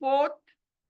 4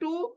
2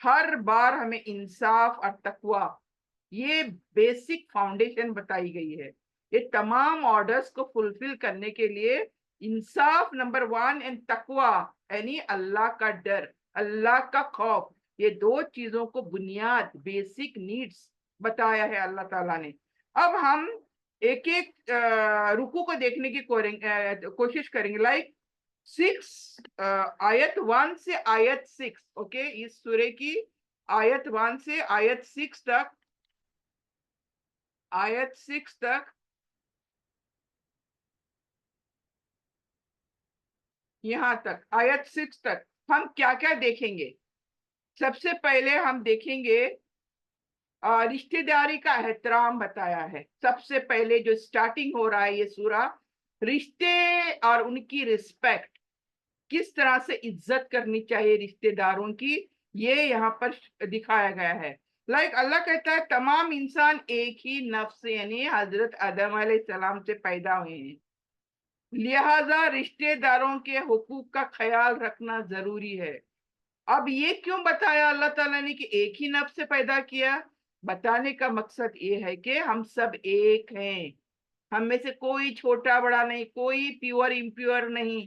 ہر بار ہمیں انصاف اور تقوی، یہ بیسک فاؤنڈیشن بتائی گئی ہے. یہ تمام آرڈرز کو فلفل کرنے کے لیے انصاف نمبر 1 اینڈ تقوی یعنی اللہ کا ڈر، اللہ کا خوف، یہ دو چیزوں کو بنیاد بیسک نیڈس بتایا ہے اللہ تعالیٰ نے. اب ہم ایک ایک رکو کو دیکھنے کی کوشش کریں گے. لائک 6 آیت 1 سے آیت 6، اوکے، اس سورے کی آیت 1 سے آیت 6 تک، آیت 6 تک، یہاں تک آیت 6 تک ہم کیا کیا دیکھیں گے. سب سے پہلے ہم دیکھیں گے رشتہ داری کا احترام بتایا ہے. سب سے پہلے جو سٹارٹنگ ہو رہا ہے یہ سورہ، رشتے اور ان کی رسپیکٹ، کس طرح سے عزت کرنی چاہیے رشتہ داروں کی، یہ یہاں پر دکھایا گیا ہے. لائک اللہ کہتا ہے تمام انسان ایک ہی نفس یعنی حضرت آدم علیہ السلام سے پیدا ہوئے ہیں، لہذا رشتہ داروں کے حقوق کا خیال رکھنا ضروری ہے. اب یہ کیوں بتایا اللہ تعالیٰ نے کہ ایک ہی نفس سے پیدا کیا؟ بتانے کا مقصد یہ ہے کہ ہم سب ایک ہیں، ہم میں سے کوئی چھوٹا بڑا نہیں، کوئی پیور امپیور نہیں،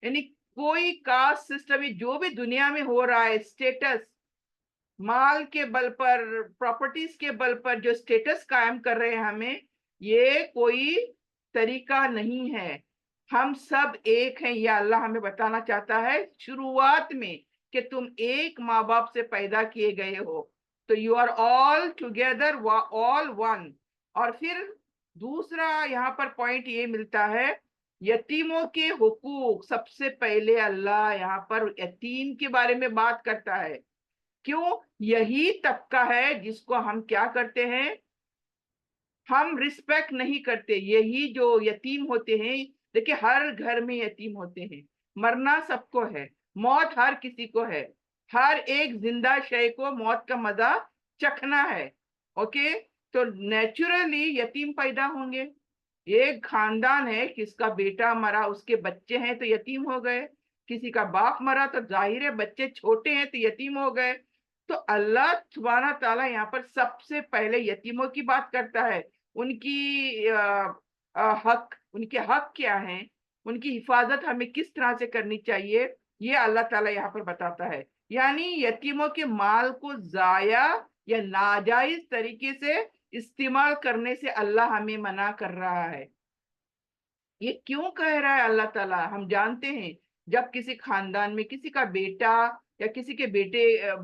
یعنی کوئی کاسٹ سسٹم، جو بھی دنیا میں ہو رہا ہے اسٹیٹس، مال کے بل پر، پراپرٹیز کے بل پر جو اسٹیٹس قائم کر رہے ہیں ہمیں، یہ کوئی طریقہ نہیں ہے. ہم سب ایک ہیں، یہ اللہ ہمیں بتانا چاہتا ہے شروعات میں کہ تم ایک ماں باپ سے پیدا کیے گئے ہو، تو you are all together, all one. اور پھر دوسرا یہاں پر پوائنٹ یہ ملتا ہے یتیموں کے حقوق. سب سے پہلے اللہ یہاں پر یتیم کے بارے میں بات کرتا ہے. کیوں؟ یہی طبقہ ہے جس کو ہم کیا کرتے ہیں، ہم رسپیکٹ نہیں کرتے. یہی جو یتیم ہوتے ہیں، دیکھیں ہر گھر میں یتیم ہوتے ہیں، مرنا سب کو ہے، موت ہر کسی کو ہے، ہر ایک زندہ شے کو موت کا مزہ چکھنا ہے. اوکے، تو نیچرلی یتیم پیدا ہوں گے. ایک خاندان ہے، کس کا بیٹا مرا، اس کے بچے ہیں تو یتیم ہو گئے، کسی کا باپ مرا تو ظاہر ہے بچے چھوٹے ہیں تو یتیم ہو گئے. تو اللہ سبحانہ تعالیٰ یہاں پر سب سے پہلے یتیموں کی بات کرتا ہے. ان کی حق، ان کے حق کیا ہیں، ان کی حفاظت ہمیں کس طرح سے کرنی چاہیے، یہ اللہ تعالیٰ یہاں پر بتاتا ہے. یعنی یتیموں کے مال کو ضائع یا ناجائز طریقے سے استعمال کرنے سے اللہ ہمیں منع کر رہا ہے. یہ کیوں کہہ رہا ہے اللہ تعالیٰ؟ ہم جانتے ہیں جب کسی خاندان میں کسی کا بیٹا یا کسی کے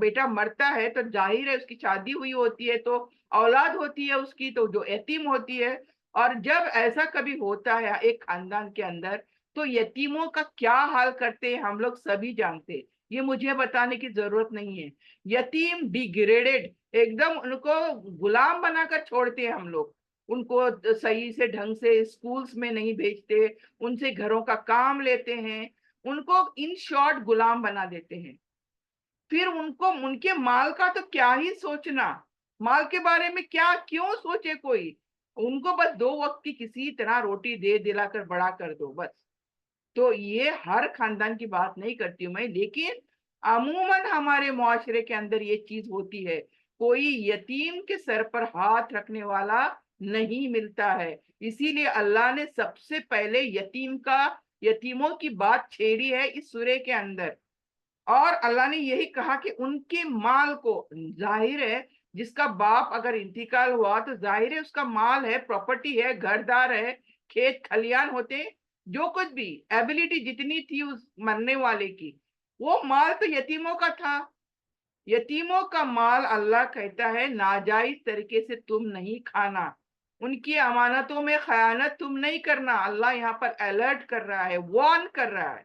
بیٹا مرتا ہے تو ظاہر ہے اس کی شادی ہوئی ہوتی ہے تو اولاد ہوتی ہے اس کی، تو جو یتیم ہوتی ہے. اور جب ایسا کبھی ہوتا ہے ایک خاندان کے اندر تو یتیموں کا کیا حال کرتے ہیں ہم لوگ سبھی جانتے ہیں، یہ مجھے بتانے کی ضرورت نہیں ہے. یتیم ڈیگریڈڈ، ایک دم ان کو غلام بنا کر چھوڑتے ہیں ہم لوگ. ان کو صحیح سے ڈھنگ سے اسکولز میں نہیں بھیجتے، ان سے گھروں کا کام لیتے ہیں، ان کو ان شارٹ غلام بنا دیتے ہیں. پھر ان کو ان کے مال کا تو کیا ہی سوچنا، مال کے بارے میں کیا کیوں سوچے کوئی، ان کو بس 2 وقت کی کسی طرح روٹی دے دلا کر بڑا کر دو بس. تو یہ ہر خاندان کی بات نہیں کرتی ہوں میں، لیکن عموماً ہمارے معاشرے کے اندر یہ چیز ہوتی ہے، کوئی یتیم کے سر پر ہاتھ رکھنے والا نہیں ملتا ہے. اسی لیے اللہ نے سب سے پہلے یتیموں کی بات چھیڑی ہے اس سورے کے اندر. اور اللہ نے یہی کہا کہ ان کے مال کو، ظاہر ہے جس کا باپ اگر انتقال ہوا تو ظاہر ہے اس کا مال ہے، پراپرٹی ہے، گھر دار ہے، کھیت کھلیان ہوتے، جو کچھ بھی ایبلٹی جتنی تھی اس مرنے والے کی، وہ مال تو یتیموں کا تھا. یتیموں کا مال اللہ کہتا ہے ناجائز طریقے سے تم نہیں کھانا، ان کی امانتوں میں خیانت تم نہیں کرنا. اللہ یہاں پر الرٹ کر رہا ہے، وارن کر رہا ہے،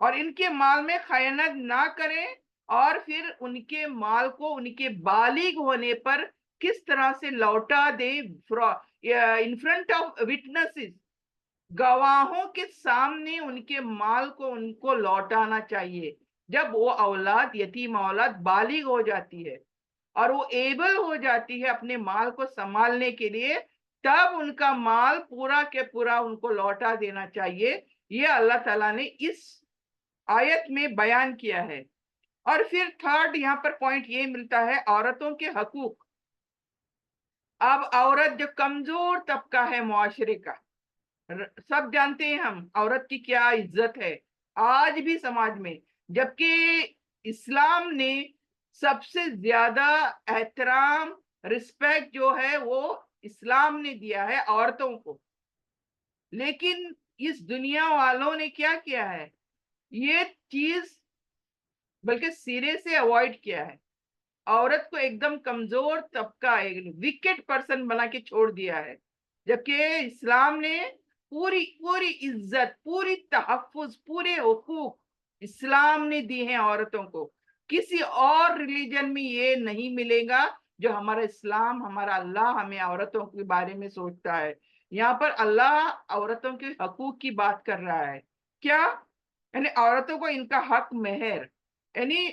اور ان کے مال میں خیانت نہ کریں. اور پھر ان کے مال کو ان کے بالغ ہونے پر کس طرح سے لوٹا دے، ان فرنٹ آف وٹنسز، گواہوں کے سامنے ان کے مال کو ان کو لوٹانا چاہیے. جب وہ اولاد، یتیم اولاد بالغ ہو جاتی ہے اور وہ ایبل ہو جاتی ہے اپنے مال کو سنبھالنے کے لیے، تب ان کا مال پورا کے پورا ان کو لوٹا دینا چاہیے. یہ اللہ تعالیٰ نے اس آیت میں بیان کیا ہے. اور پھر تھرڈ یہاں پر پوائنٹ یہ ملتا ہے عورتوں کے حقوق. اب عورت جو کمزور طبقہ ہے معاشرے کا، سب جانتے ہیں ہم عورت کی کیا عزت ہے آج بھی سماج میں، جبکہ اسلام نے سب سے زیادہ احترام رسپیکٹ جو ہے وہ اسلام نے دیا ہے عورتوں کو. لیکن اس دنیا والوں نے کیا کیا ہے، یہ چیز بلکہ سرے سے اوائڈ کیا ہے. عورت کو ایک دم کمزور طبقہ، ایک وکٹ پرسن بنا کے چھوڑ دیا ہے، جبکہ اسلام نے پوری پوری عزت، پوری تحفظ، پورے حقوق اسلام نے دی ہیں عورتوں کو. کسی اور ریلیجن میں یہ نہیں ملے گا جو ہمارا اسلام، ہمارا اللہ ہمیں عورتوں کے بارے میں سوچتا ہے. یہاں پر اللہ عورتوں کے حقوق کی بات کر رہا ہے. کیا؟ یعنی عورتوں کو ان کا حق مہر، یعنی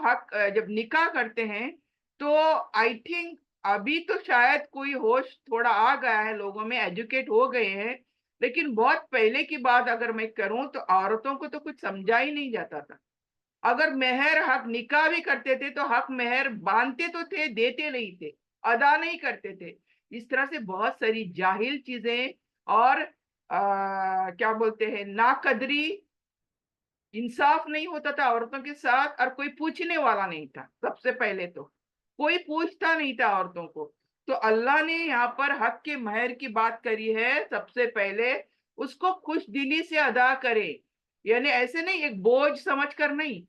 حق جب نکاح کرتے ہیں تو آئی تھنک ابھی تو شاید کوئی ہوش تھوڑا آ گیا ہے، لوگوں میں ایجوکیٹ ہو گئے ہیں، لیکن بہت پہلے کی بات اگر میں کروں تو عورتوں کو تو کچھ سمجھا ہی نہیں جاتا تھا. اگر مہر حق نکاح بھی کرتے تھے تو حق مہر باندھتے تو تھے، دیتے نہیں تھے، ادا نہیں کرتے تھے. اس طرح سے بہت ساری جاہل چیزیں اور کیا بولتے ہیں ناقدری، انصاف نہیں ہوتا تھا عورتوں کے ساتھ، اور کوئی پوچھنے والا نہیں تھا. سب سے پہلے تو کوئی پوچھتا نہیں تھا عورتوں کو. تو اللہ نے یہاں پر حق کے مہر کی بات کری ہے. سب سے پہلے اس کو خوش دلی سے ادا کرے، یعنی ایسے نہیں ایک بوجھ سمجھ کر نہیں.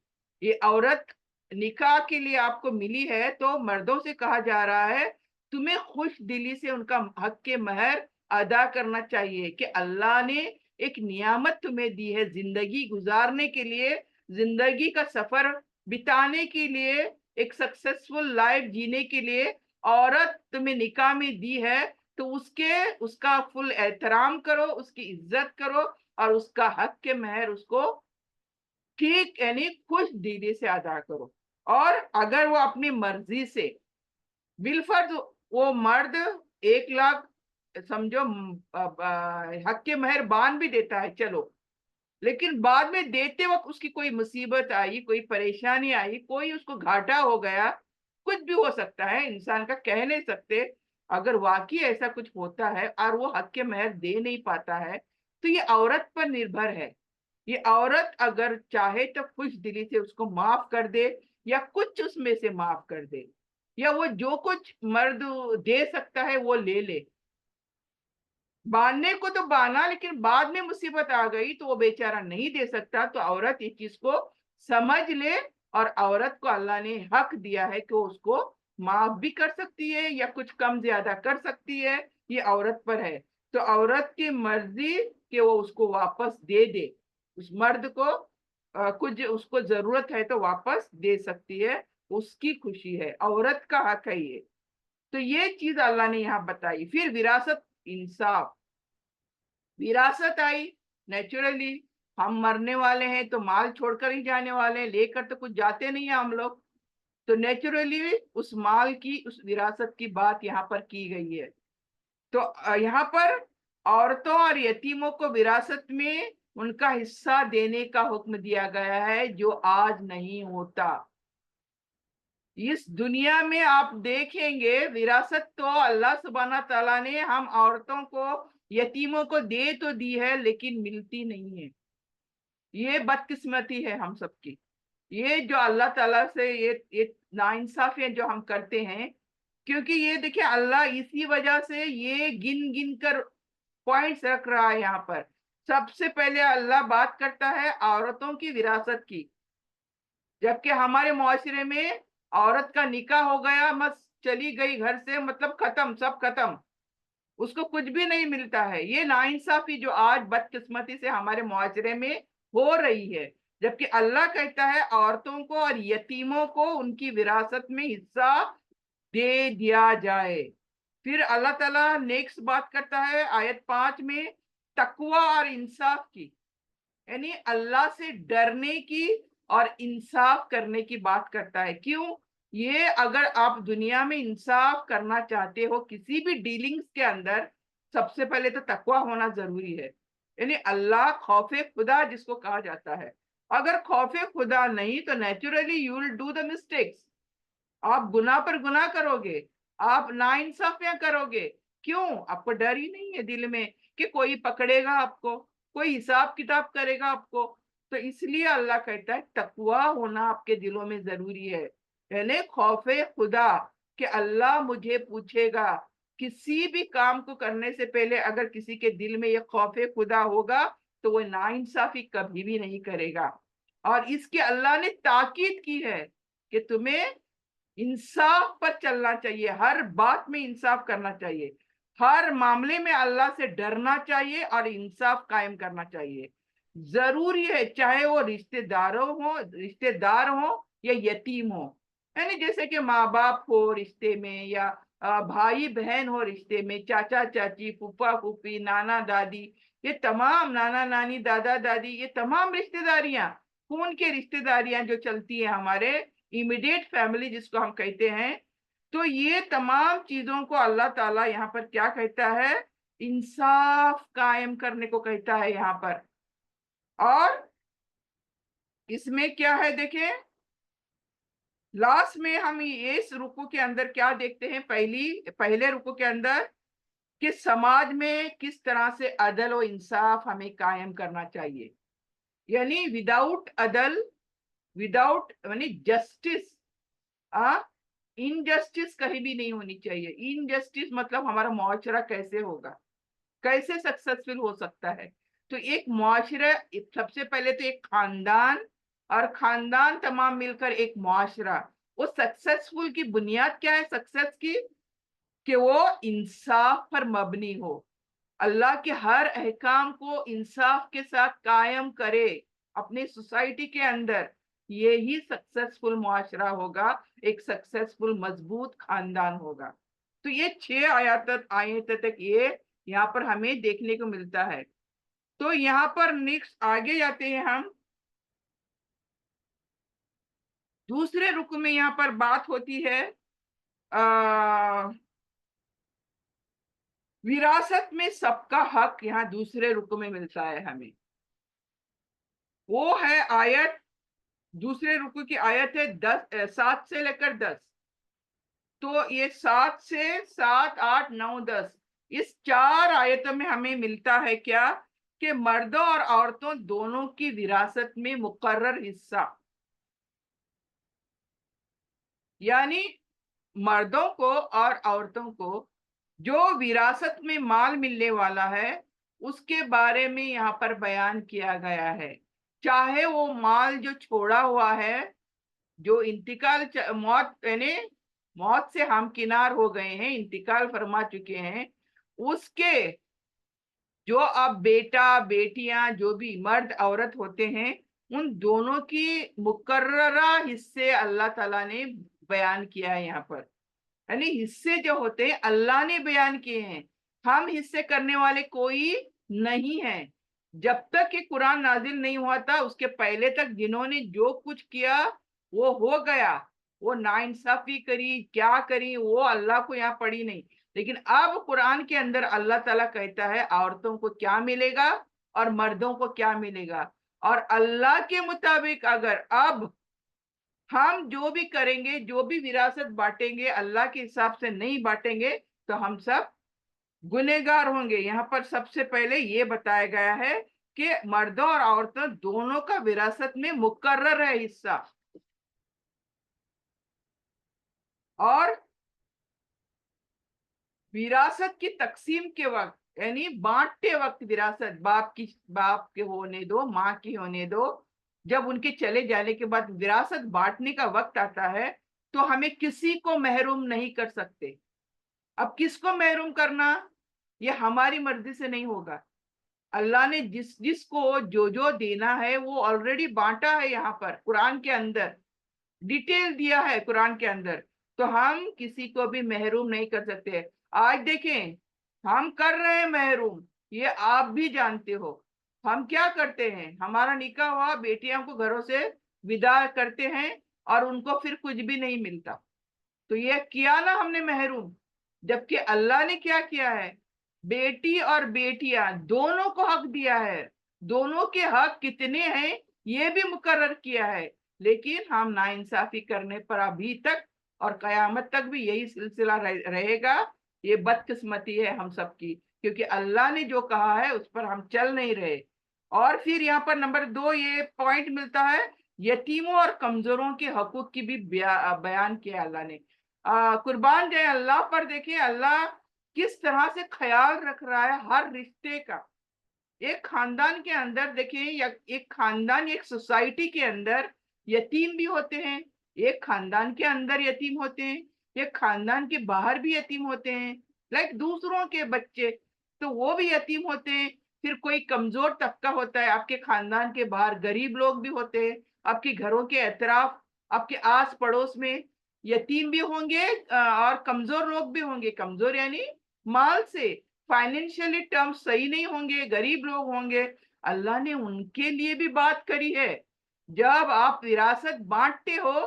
یہ عورت نکاح کے لیے آپ کو ملی ہے تو مردوں سے کہا جا رہا ہے تمہیں خوش دلی سے ان کا حق کے مہر ادا کرنا چاہیے، کہ اللہ نے ایک نعمت تمہیں دی ہے زندگی گزارنے کے لیے، زندگی کا سفر بتانے کے لیے، ایک سکسیسفل لائف جینے کے لیے عورت تمہیں نکاح میں دی ہے. تو اس کا فل احترام کرو، اس کی عزت کرو، اور اس کا حق کے مہر اس کو ٹھیک یعنی خوش دلی سے ادا کرو. اور اگر وہ اپنی مرضی سے بالفرض وہ مرد 1 لاکھ سمجھو حق کے مہر باندھ بھی دیتا ہے، چلو، لیکن بعد میں دیتے وقت اس کی کوئی مصیبت آئی، کوئی پریشانی آئی، کوئی اس کو گھاٹا ہو گیا، کچھ بھی ہو سکتا ہے، انسان کا کہہ نہیں سکتے. اگر واقعی ایسا کچھ ہوتا ہے اور وہ حق کے مہر دے نہیں پاتا ہے تو یہ عورت پر نربھر ہے. یہ عورت اگر چاہے تو خوش دلی سے اس کو معاف کر دے، یا کچھ اس میں سے معاف کر دے، یا وہ جو کچھ مرد دے سکتا ہے وہ لے لے. باندھنے کو تو باندھا، لیکن بعد میں مصیبت آ گئی تو وہ بیچارہ نہیں دے سکتا. تو عورت اس چیز کو سمجھ لے، اور عورت کو اللہ نے حق دیا ہے کہ وہ اس کو معاف بھی کر سکتی ہے یا کچھ کم زیادہ کر سکتی ہے، یہ عورت پر ہے. تو عورت کی مرضی کہ وہ اس کو واپس دے دے، اس مرد کو کچھ اس کو ضرورت ہے تو واپس دے سکتی ہے، اس کی خوشی ہے، عورت کا حق ہے یہ. تو یہ چیز اللہ نے یہاں بتائی. پھر وراثت، انصاف. وراثت آئی نیچرلی، ہم مرنے والے ہیں تو مال چھوڑ کر ہی جانے والے ہیں، لے کر تو کچھ جاتے نہیں ہیں ہم لوگ. تو نیچرلی اس مال کی، اس وراثت کی بات یہاں پر کی گئی ہے. تو یہاں پر عورتوں اور یتیموں کو وراثت میں ان کا حصہ دینے کا حکم دیا گیا ہے، جو آج نہیں ہوتا. اس دنیا میں آپ دیکھیں گے وراثت تو اللہ سبحانہ تعالیٰ نے ہم عورتوں کو، یتیموں کو دے تو دی ہے، لیکن ملتی نہیں ہے. یہ بدقسمتی ہے ہم سب کی. یہ جو اللہ تعالیٰ سے یہ ناانصافیاں جو ہم کرتے ہیں، کیونکہ یہ دیکھیں اللہ اسی وجہ سے یہ گن گن کر پوائنٹس رکھ رہا ہے یہاں پر. سب سے پہلے اللہ بات کرتا ہے عورتوں کی وراثت کی، جبکہ ہمارے معاشرے میں عورت کا نکاح ہو گیا، بس چلی گئی گھر سے، مطلب ختم، سب ختم، اس کو کچھ بھی نہیں ملتا ہے. یہ ناانصافی جو آج بدقسمتی سے ہمارے معاشرے میں ہو رہی ہے، جبکہ اللہ کہتا ہے عورتوں کو اور یتیموں کو ان کی وراثت میں حصہ دے دیا جائے. پھر اللہ تعالیٰ نیکسٹ بات کرتا ہے آیت 5 میں تقوی اور انصاف کی، یعنی اللہ سے ڈرنے کی اور انصاف کرنے کی بات کرتا ہے. کیوں؟ یہ اگر آپ دنیا میں انصاف کرنا چاہتے ہو کسی بھی ڈیلنگز کے اندر، سب سے پہلے تو تقوی ہونا ضروری ہے، یعنی اللہ خوف خدا جس کو کہا جاتا ہے. اگر خوف خدا نہیں تو naturally you will do the mistakes. آپ گناہ پر گناہ کرو گے, آپ ناانصافیاں کرو گے. کیوں؟ آپ کو ڈر ہی نہیں ہے دل میں کہ کوئی پکڑے گا آپ کو, کوئی حساب کتاب کرے گا آپ کو. تو اس لیے اللہ کہتا ہے تقویٰ ہونا آپ کے دلوں میں ضروری ہے, یعنی خوف خدا کہ اللہ مجھے پوچھے گا. کسی بھی کام کو کرنے سے پہلے اگر کسی کے دل میں یہ خوف خدا ہوگا تو وہ ناانصافی کبھی بھی نہیں کرے گا. اور اس کے اللہ نے تاکید کی ہے کہ تمہیں انصاف پر چلنا چاہیے, ہر بات میں انصاف کرنا چاہیے, ہر معاملے میں اللہ سے ڈرنا چاہیے اور انصاف قائم کرنا چاہیے. ضروری ہے, چاہے وہ رشتے دار ہوں یا یتیم ہوں. یعنی جیسے کہ ماں باپ ہو رشتے میں, یا بھائی بہن ہو رشتے میں, چاچا چاچی, پھوپھا پھوپھی, نانا دادی, یہ تمام, نانا نانی, دادا دادی, یہ تمام رشتے داریاں, خون کے رشتے داریاں جو چلتی ہیں ہمارے امیڈیٹ فیملی جس کو ہم کہتے ہیں, تو یہ تمام چیزوں کو اللہ تعالیٰ یہاں پر کیا کہتا ہے؟ انصاف قائم کرنے کو کہتا ہے یہاں پر. اور اس میں کیا ہے دیکھیں, لاسٹ میں ہم اس رکوع کے اندر کیا دیکھتے ہیں؟ پہلے رکوع کے اندر کہ سماج میں کس طرح سے عدل و انصاف ہمیں قائم کرنا چاہیے. یعنی وداؤٹ عدل, وداؤٹ یعنی جسٹس, انجسٹس کہیں بھی نہیں ہونی چاہیے. انجسٹس مطلب ہمارا معاشرہ کیسے ہوگا, کیسے سکسیسفل ہو سکتا ہے؟ تو ایک معاشرہ, سب سے پہلے تو ایک خاندان, اور خاندان تمام مل کر ایک معاشرہ. وہ سکسیسفل کی بنیاد کیا ہے سکسیس کی؟ کہ وہ انصاف پر مبنی ہو, اللہ کے ہر احکام کو انصاف کے ساتھ قائم کرے اپنی سوسائٹی کے اندر. یہی سکسیسفل معاشرہ ہوگا, ایک سکسیسفل مضبوط خاندان ہوگا. تو یہ 6 آیات تک یہ یہاں پر ہمیں دیکھنے کو ملتا ہے. تو یہاں پر نیکسٹ آگے جاتے ہیں ہم, دوسرے رکوع میں یہاں پر بات ہوتی ہے وراثت میں سب کا حق. یہاں دوسرے رکوع میں ملتا ہے ہمیں, وہ ہے آیت, دوسرے رکوع کی آیت ہے 7 سے لے کر 10. تو یہ 7 سے 7, 8, 9, 10 اس 4 آیتوں میں ہمیں ملتا ہے کیا؟ کہ مردوں اور عورتوں دونوں کی وراثت میں مقرر حصہ. یعنی مردوں کو اور عورتوں کو جو وراثت میں مال ملنے والا ہے اس کے بارے میں یہاں پر بیان کیا گیا ہے. چاہے وہ مال جو چھوڑا ہوا ہے, جو انتقال, یعنی موت سے ہمکنار ہو گئے ہیں, انتقال فرما چکے ہیں, اس کے جو اب بیٹا بیٹیاں, جو بھی مرد عورت ہوتے ہیں, ان دونوں کی مقررہ حصے اللہ تعالیٰ نے بیان کیا ہے یہاں پر. یعنی حصے جو ہوتے ہیں اللہ نے بیان کیے ہیں, ہم حصے کرنے والے کوئی نہیں ہیں. جب تک کہ قرآن نازل نہیں ہوا تھا اس کے پہلے تک جنہوں نے جو کچھ کیا وہ ہو گیا, وہ ناانصافی کری, کیا کری, وہ اللہ کو یہاں پڑی نہیں. لیکن اب قرآن کے اندر اللہ تعالیٰ کہتا ہے عورتوں کو کیا ملے گا اور مردوں کو کیا ملے گا. اور اللہ کے مطابق اگر اب ہم جو بھی کریں گے, جو بھی وراثت بانٹیں گے, اللہ کے حساب سے نہیں بانٹیں گے تو ہم سب گنہگار ہوں گے. یہاں پر سب سے پہلے یہ بتایا گیا ہے کہ مردوں اور عورتوں دونوں کا وراثت میں مقرر ہے حصہ. اور وراثت کی تقسیم کے وقت, یعنی بانٹتے وقت, وراثت باپ کے ہونے دو, ماں کی ہونے دو, جب ان کے چلے جانے کے بعد وراثت بانٹنے کا وقت آتا ہے تو ہمیں کسی کو محروم نہیں کر سکتے. اب کس کو محروم کرنا, یہ ہماری مرضی سے نہیں ہوگا. اللہ نے جس کو جو دینا ہے وہ آلریڈی بانٹا ہے. یہاں پر قرآن کے اندر ڈیٹیل دیا ہے قرآن کے اندر, تو ہم کسی کو بھی محروم نہیں کر سکتے. آج دیکھیں ہم کر رہے ہیں محروم, یہ آپ بھی جانتے ہو. ہم کیا کرتے ہیں, ہمارا نکاح ہوا, بیٹیاں کو گھروں سے ودا کرتے ہیں اور ان کو پھر کچھ بھی نہیں ملتا. تو یہ کیا نا ہم نے محروم. جبکہ اللہ نے کیا کیا ہے, بیٹی اور بیٹیاں دونوں کو حق دیا ہے. دونوں کے حق کتنے ہیں یہ بھی مقرر کیا ہے، لیکن ہم ناانصافی کرنے پر ابھی تک اور قیامت تک بھی یہی سلسلہ رہے گا. یہ بدقسمتی ہے ہم سب کی، کیونکہ اللہ نے جو کہا ہے اس پر ہم چل نہیں رہے. اور پھر یہاں پر نمبر 2 یہ پوائنٹ ملتا ہے، یتیموں اور کمزوروں کے حقوق کی بھی بیان کیا اللہ نے. قربان جائے اللہ پر. دیکھیں اللہ کس طرح سے خیال رکھ رہا ہے ہر رشتے کا. ایک خاندان کے اندر دیکھیں، ایک خاندان ایک سوسائٹی کے اندر یتیم بھی ہوتے ہیں، ایک خاندان کے اندر یتیم ہوتے ہیں، ایک خاندان کے باہر بھی یتیم ہوتے ہیں، لائک دوسروں کے بچے تو وہ بھی یتیم ہوتے ہیں. پھر کوئی کمزور طبقہ ہوتا ہے آپ کے خاندان کے باہر، غریب لوگ بھی ہوتے ہیں آپ کے گھروں کے اطراف، آپ کے آس پڑوس میں یتیم بھی ہوں گے اور کمزور لوگ بھی ہوں گے. کمزور یعنی مال سے فائنینشلی ٹرمز صحیح نہیں ہوں گے، غریب لوگ ہوں گے. اللہ نے ان کے لیے بھی بات کری ہے. جب آپ وراثت بانٹتے ہو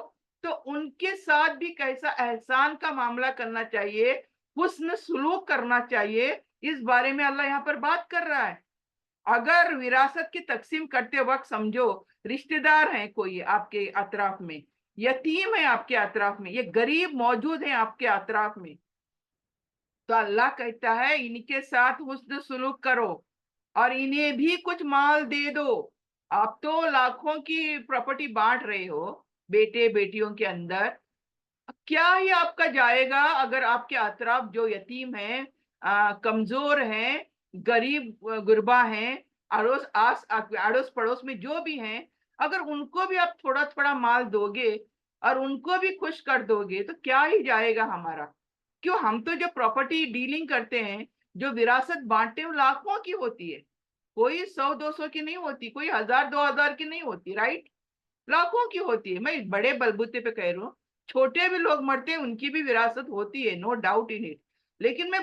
تو ان کے ساتھ بھی کیسا احسان کا معاملہ کرنا چاہیے، حسن سلوک کرنا چاہیے، اس بارے میں اللہ یہاں پر بات کر رہا ہے. اگر وراثت کی تقسیم کرتے وقت سمجھو رشتہ دار ہیں کوئی آپ کے اطراف میں، یتیم ہے آپ کے اطراف میں، یہ غریب موجود ہیں آپ کے اطراف میں، تو اللہ کہتا ہے ان کے ساتھ حسن سلوک کرو اور انہیں بھی کچھ مال دے دو. آپ تو لاکھوں کی پراپرٹی بانٹ رہے ہو بیٹے بیٹیوں کے اندر، کیا ہی آپ کا جائے گا اگر آپ کے اطراف جو یتیم ہیں، کمزور ہیں، غریب غربا ہیں، اڑوس پڑوس میں جو بھی ہیں، اگر ان کو بھی آپ تھوڑا تھوڑا مال دو گے اور ان کو بھی خوش کر دو گے تو کیا ہی جائے گا ہمارا. کیوں ہم تو جو پراپرٹی ڈیلنگ کرتے ہیں، جو وراثت بانٹتے ہیں، لاکھوں کی ہوتی ہے، کوئی 100-200 کی نہیں ہوتی، کوئی 1000-2000 کی نہیں ہوتی، رائٹ؟ لاکھوں کی ہوتی ہے. میں بڑے بلبوتے پہ کہہ رہا ہوں، چھوٹے بھی لوگ مرتے ہیں ان کی بھی وراثت ہوتی ہے، نو ڈاؤٹ ان اٹ. لیکن میں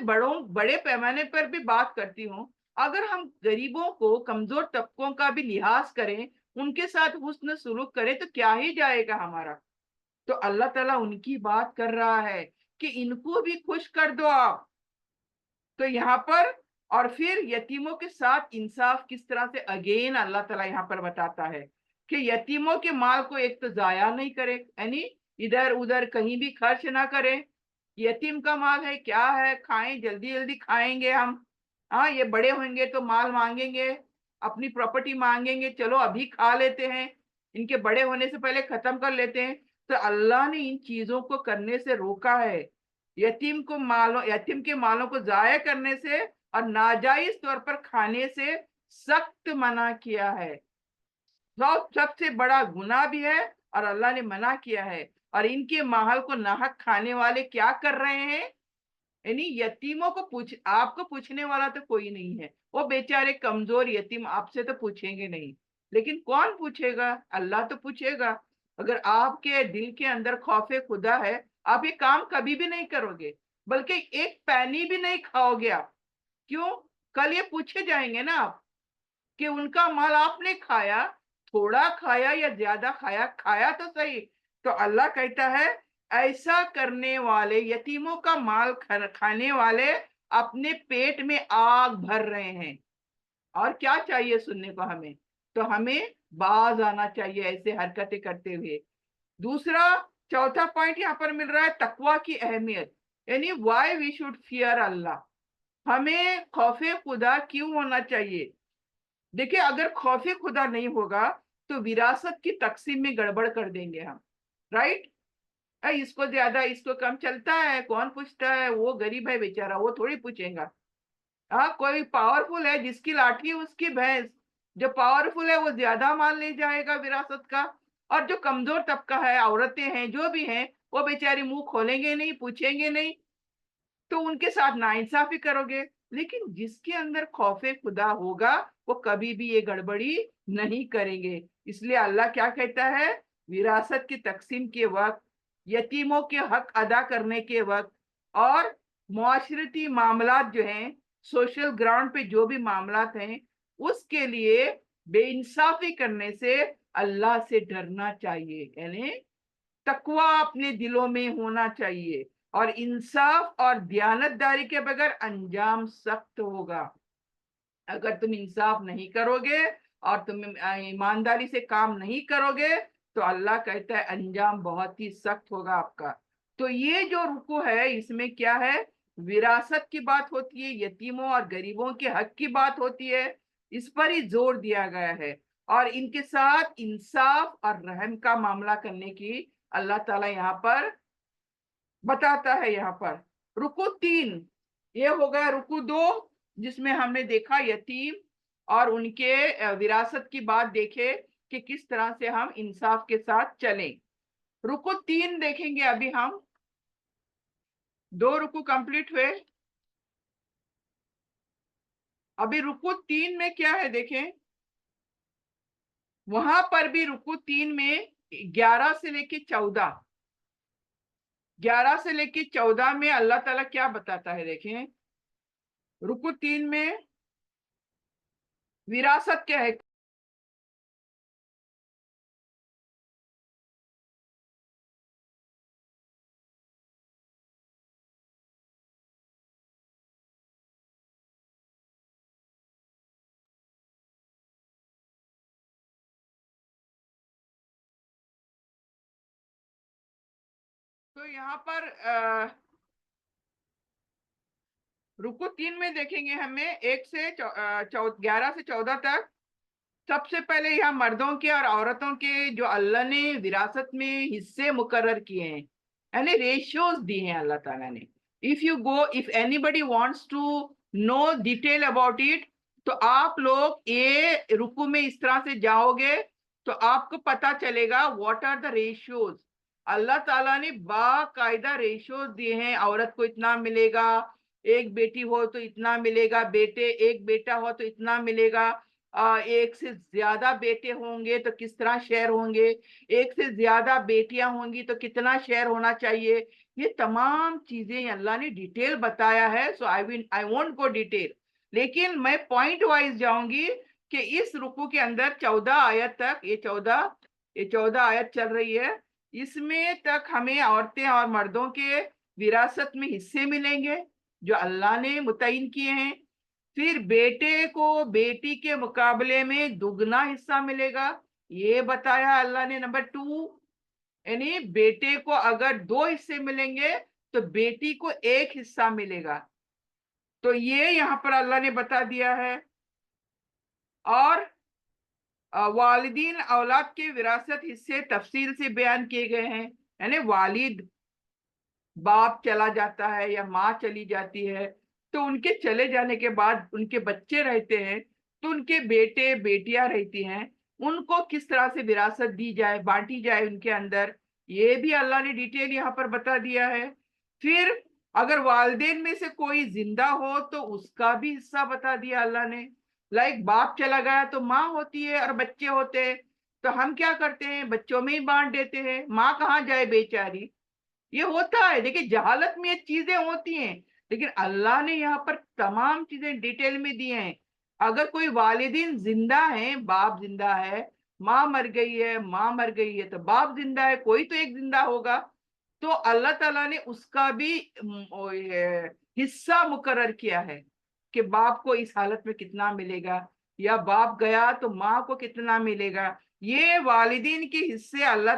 بڑے پیمانے پر بھی بات کرتی ہوں. اگر ہم غریبوں کو، کمزور طبقوں کا بھی لحاظ کریں، ان کے ساتھ حسن سلوک کریں تو کیا ہی جائے گا ہمارا. تو اللہ تعالیٰ ان کی بات کر رہا ہے کہ ان کو بھی خوش کر دو آپ. تو یہاں پر اور پھر یتیموں کے ساتھ انصاف کس طرح سے اگین اللہ تعالیٰ یہاں پر بتاتا ہے کہ یتیموں کے مال کو ایک تو ضائع نہیں کرے، یعنی ادھر ادھر کہیں بھی خرچ نہ کرے. یتیم کا مال ہے، کیا ہے، کھائیں جلدی جلدی کھائیں گے ہم، ہاں یہ بڑے ہوئیں گے تو مال مانگیں گے، اپنی پراپرٹی مانگیں گے، چلو ابھی کھا لیتے ہیں، ان کے بڑے ہونے سے پہلے ختم کر لیتے ہیں. تو اللہ نے ان چیزوں کو کرنے سے روکا ہے. یتیم کے مالوں کو ضائع کرنے سے اور ناجائز طور پر کھانے سے سخت منع کیا ہے. سب سے بڑا گناہ بھی ہے اور اللہ نے منع کیا ہے. اور ان کے مال کو ناحق کھانے والے کیا کر رہے ہیں، یعنی یتیموں کو آپ کو پوچھنے والا تو کوئی نہیں ہے، وہ بیچارے کمزور یتیم آپ سے تو پوچھیں گے نہیں، لیکن کون پوچھے گا؟ اللہ تو پوچھے گا. اگر آپ کے دل کے اندر خوف خدا ہے، آپ یہ کام کبھی بھی نہیں کرو گے، بلکہ ایک پینی بھی نہیں کھاؤ گے آپ. کیوں؟ کل یہ پوچھے جائیں گے نا آپ کہ ان کا مال آپ نے کھایا، تھوڑا کھایا یا زیادہ کھایا، کھایا تو صحیح. تو اللہ کہتا ہے ایسا کرنے والے، یتیموں کا مال کھانے والے اپنے پیٹ میں آگ بھر رہے ہیں. اور کیا چاہیے سننے کو ہمیں؟ تو ہمیں باز آنا چاہیے ایسے حرکتیں کرتے ہوئے. دوسرا چوتھا پوائنٹ یہاں پر مل رہا ہے تقوی کی اہمیت، یعنی وائی وی شوڈ فیئر اللہ. ہمیں خوف خدا کیوں ہونا چاہیے؟ دیکھیں اگر خوف خدا نہیں ہوگا تو وراثت کی تقسیم میں گڑبڑ کر دیں گے ہم، رائٹ؟ اس کو زیادہ اس کو کم چلتا ہے، کون پوچھتا ہے؟ وہ غریب ہے بیچارہ، وہ تھوڑی پوچھے گا. ہاں کوئی پاورفل ہے، جس کی لاٹھی اس کی بھینس، جو پاورفل ہے وہ زیادہ مال لے جائے گا وراثت کا، اور جو کمزور طبقہ ہے، عورتیں ہیں، جو بھی ہیں، وہ بیچاری منہ کھولیں گے نہیں، پوچھیں گے نہیں، تو ان کے ساتھ ناانصافی کرو گے. لیکن جس کے اندر خوف خدا ہوگا وہ کبھی بھی یہ گڑبڑی نہیں کریں گے. اس لیے اللہ کیا کہتا ہے؟ وراثت کی تقسیم کے وقت، یتیموں کے حق ادا کرنے کے وقت، اور معاشرتی معاملات جو ہیں، سوشل گراؤنڈ پہ جو بھی معاملات ہیں، اس کے لیے بے انصافی کرنے سے اللہ سے ڈرنا چاہیے، یعنی تقوی اپنے دلوں میں ہونا چاہیے. اور انصاف اور دیانتداری کے بغیر انجام سخت ہوگا. اگر تم انصاف نہیں کرو گے اور تم ایمانداری سے کام نہیں کرو گے تو اللہ کہتا ہے انجام بہت ہی سخت ہوگا آپ کا. تو یہ جو رکوع ہے اس میں کیا ہے؟ وراثت کی بات ہوتی ہے، یتیموں اور غریبوں کے حق کی بات ہوتی ہے، اس پر ہی زور دیا گیا ہے. اور ان کے ساتھ انصاف اور رحم کا معاملہ کرنے کی اللہ تعالیٰ یہاں پر بتاتا ہے. یہاں پر رکوع 3 یہ ہو گیا. رکوع 2 جس میں ہم نے دیکھا یتیم اور ان کے وراثت کی بات دیکھے کہ کس طرح سے ہم انصاف کے ساتھ چلیں. رکوع 3 دیکھیں گے ابھی ہم. 2 رکوع کمپلیٹ ہوئے. ابھی رکوع 3 میں کیا ہے دیکھیں. وہاں پر بھی رکوع 3 میں 11 سے لے کے 14 میں اللہ تعالیٰ کیا بتاتا ہے دیکھیں. رکوع 3 میں وراثت کیا ہے. تو یہاں پر رکوع 3 میں دیکھیں گے ہمیں 11 سے 14 تک. سب سے پہلے یہاں مردوں کے اور عورتوں کے جو اللہ نے وراثت میں حصے مقرر کیے ہیں یعنی ریشیوز دی ہیں اللہ تعالیٰ نے. if anybody wants to know detail about it تو آپ لوگ یہ رکوع میں اس طرح سے جاؤ گے تو آپ کو پتا چلے گا what are the ratios. اللہ تعالیٰ نے باقاعدہ ریشیوز دیے ہیں. عورت کو اتنا ملے گا، ایک بیٹی ہو تو اتنا ملے گا، ایک بیٹا ہو تو اتنا ملے گا، ایک سے زیادہ بیٹے ہوں گے تو کس طرح شیئر ہوں گے، ایک سے زیادہ بیٹیاں ہوں گی تو کتنا شیئر ہونا چاہیے. یہ تمام چیزیں اللہ نے ڈیٹیل بتایا ہے. سو آئی وونٹ گو ڈیٹیل، لیکن میں پوائنٹ وائز جاؤں گی کہ اس رکوع کے اندر 14 آیت تک، یہ 14 آیت چل رہی ہے، اس میں تک ہمیں عورتیں اور مردوں کے وراثت میں حصے ملیں گے جو اللہ نے متعین کیے ہیں. پھر بیٹے کو بیٹی کے مقابلے میں دگنا حصہ ملے گا، یہ بتایا اللہ نے. نمبر 2 یعنی بیٹے کو اگر 2 حصے ملیں گے تو بیٹی کو 1 حصہ ملے گا. تو یہ یہاں پر اللہ نے بتا دیا ہے. اور والدین اولاد کے وراثت حصے تفصیل سے بیان کیے گئے ہیں. یعنی والد، باپ چلا جاتا ہے یا ماں چلی جاتی ہے تو ان کے چلے جانے کے بعد ان کے بچے رہتے ہیں تو ان کے بیٹے بیٹیاں رہتی ہیں، ان کو کس طرح سے وراثت دی جائے، بانٹی جائے ان کے اندر، یہ بھی اللہ نے ڈیٹیل یہاں پر بتا دیا ہے. پھر اگر والدین میں سے کوئی زندہ ہو تو اس کا بھی حصہ بتا دیا اللہ نے. لائک باپ چلا گیا تو ماں ہوتی ہے اور بچے ہوتے ہیں تو ہم کیا کرتے ہیں، بچوں میں ہی بانٹ دیتے ہیں. ماں کہاں جائے بیچاری، یہ ہوتا ہے. دیکھیں جہالت میں یہ چیزیں ہوتی ہیں، لیکن اللہ نے یہاں پر تمام چیزیں ڈیٹیل میں دی ہیں. اگر کوئی والدین زندہ ہیں، باپ زندہ ہے، ماں مر گئی ہے تو باپ زندہ ہے، کوئی تو ایک زندہ ہوگا، تو اللہ تعالیٰ نے اس کا بھی حصہ مقرر کیا ہے کہ باپ کو اس حالت میں کتنا ملے گا، یا باپ گیا تو ماں کو کتنا ملے گا. یہ والدین کے حصے اللہ